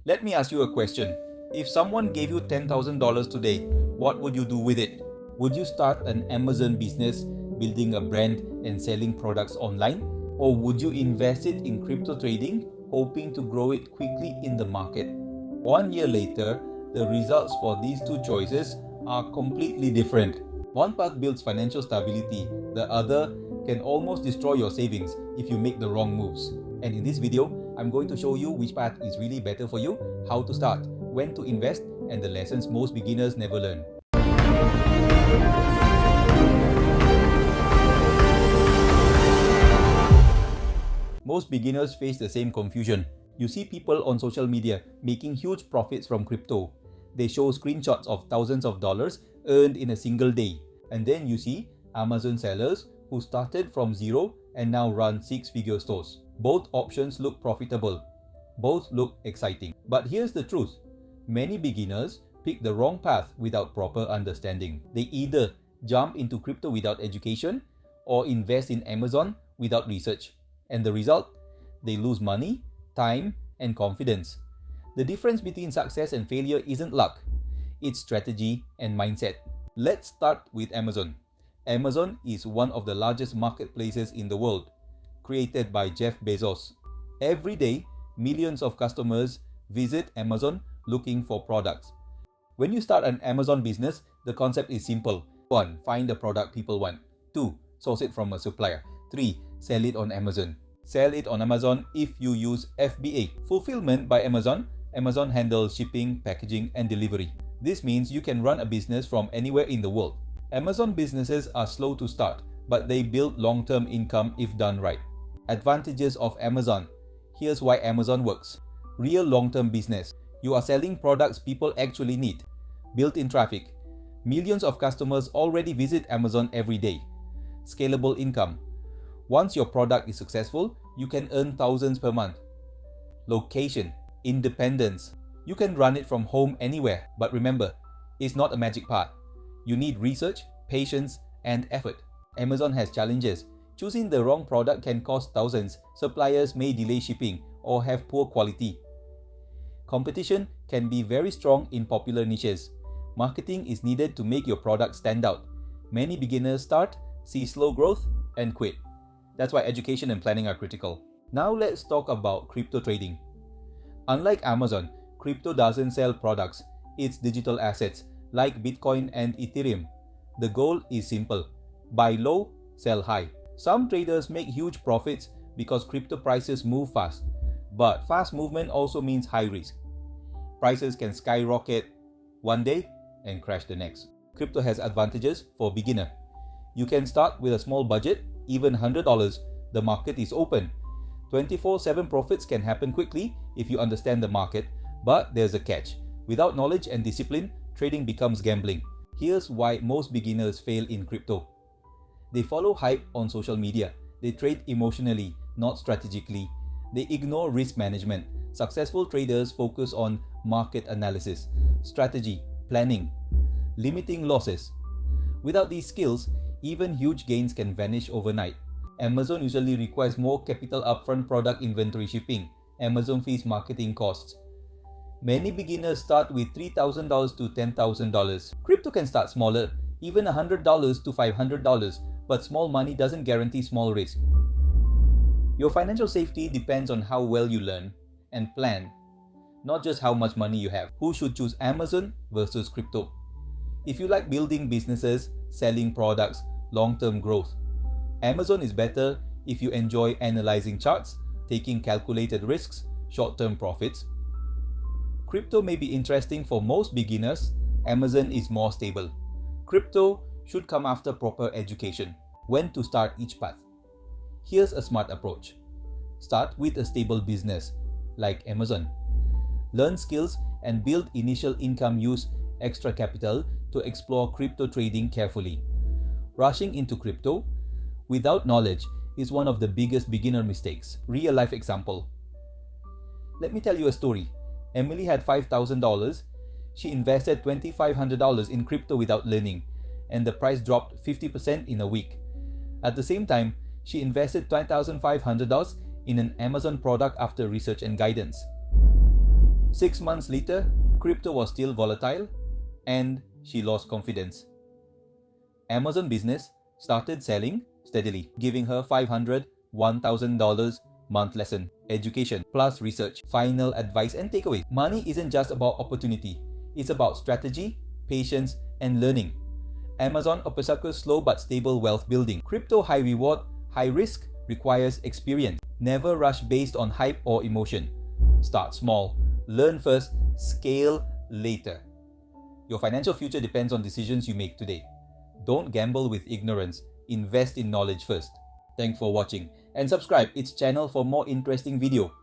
Let me ask you a question. If someone gave you $10,000 today, what would you do with it? Would you start an Amazon business, building a brand and selling products online? Or would you invest it in crypto trading, hoping to grow it quickly in the market? 1 year later, the results for these two choices are completely different. One path builds financial stability, the other can almost destroy your savings if you make the wrong moves. And in this video, I'm going to show you which path is really better for you, how to start, when to invest, and the lessons most beginners never learn. Most beginners face the same confusion. You see people on social media making huge profits from crypto. They show screenshots of thousands of dollars earned in a single day. And then you see Amazon sellers who started from zero and now run six-figure stores. Both options look profitable. Both look exciting. But here's the truth. Many beginners pick the wrong path without proper understanding. They either jump into crypto without education or invest in Amazon without research. And the result? They lose money, time, and confidence. The difference between success and failure isn't luck. It's strategy and mindset. Let's start with Amazon. Amazon is one of the largest marketplaces in the world, created by Jeff Bezos. Every day, millions of customers visit Amazon looking for products. When you start an Amazon business, the concept is simple. 1. Find the product people want. 2. Source it from a supplier. 3. Sell it on Amazon. Sell it on Amazon if you use FBA. Fulfillment by Amazon. Amazon handles shipping, packaging, and delivery. This means you can run a business from anywhere in the world. Amazon businesses are slow to start, but they build long-term income if done right. Advantages of Amazon. Here's why Amazon works. Real long-term business. You are selling products people actually need. Built-in traffic. Millions of customers already visit Amazon every day. Scalable income. Once your product is successful, you can earn thousands per month. Location. Independence. You can run it from home anywhere, but remember, it's not a magic part. You need research, patience, and effort. Amazon has challenges. Choosing the wrong product can cost thousands. Suppliers may delay shipping or have poor quality. Competition can be very strong in popular niches. Marketing is needed to make your product stand out. Many beginners start, see slow growth, and quit. That's why education and planning are critical. Now let's talk about crypto trading. Unlike Amazon, crypto doesn't sell products. It's digital assets like Bitcoin and Ethereum. The goal is simple. Buy low, sell high. Some traders make huge profits because crypto prices move fast. But fast movement also means high risk. Prices can skyrocket one day and crash the next. Crypto has advantages for beginner. You can start with a small budget, even $100. The market is open. 24/7 profits can happen quickly if you understand the market, but there's a catch. Without knowledge and discipline, trading becomes gambling. Here's why most beginners fail in crypto. They follow hype on social media. They trade emotionally, not strategically. They ignore risk management. Successful traders focus on market analysis, strategy, planning, limiting losses. Without these skills, even huge gains can vanish overnight. Amazon usually requires more capital upfront, product inventory, shipping, Amazon fees, marketing costs. Many beginners start with $3,000 to $10,000. Crypto can start smaller, even $100 to $500, but small money doesn't guarantee small risk. Your financial safety depends on how well you learn and plan, not just how much money you have. Who should choose Amazon versus crypto? If you like building businesses, selling products, long-term growth, Amazon is better if you enjoy analyzing charts, taking calculated risks, short-term profits. Crypto may be interesting for most beginners. Amazon is more stable. Crypto should come after proper education. When to start each path? Here's a smart approach. Start with a stable business, like Amazon. Learn skills and build initial income. Use extra capital to explore crypto trading carefully. Rushing into crypto without knowledge is one of the biggest beginner mistakes. Real life example. Let me tell you a story. Emily had $5,000. She invested $2,500 in crypto without learning, and the price dropped 50% in a week. At the same time, she invested $2,500 in an Amazon product after research and guidance. 6 months later, crypto was still volatile and she lost confidence. Amazon Business started selling steadily, giving her $500, $1,000 month lesson, education plus research, final advice and takeaway. Money isn't just about opportunity, it's about strategy, patience and learning. Amazon offers slow but stable wealth building. Crypto high reward, high risk requires experience. Never rush based on hype or emotion. Start small, learn first, scale later. Your financial future depends on decisions you make today. Don't gamble with ignorance. Invest in knowledge first. Thanks for watching and subscribe its channel for more interesting video.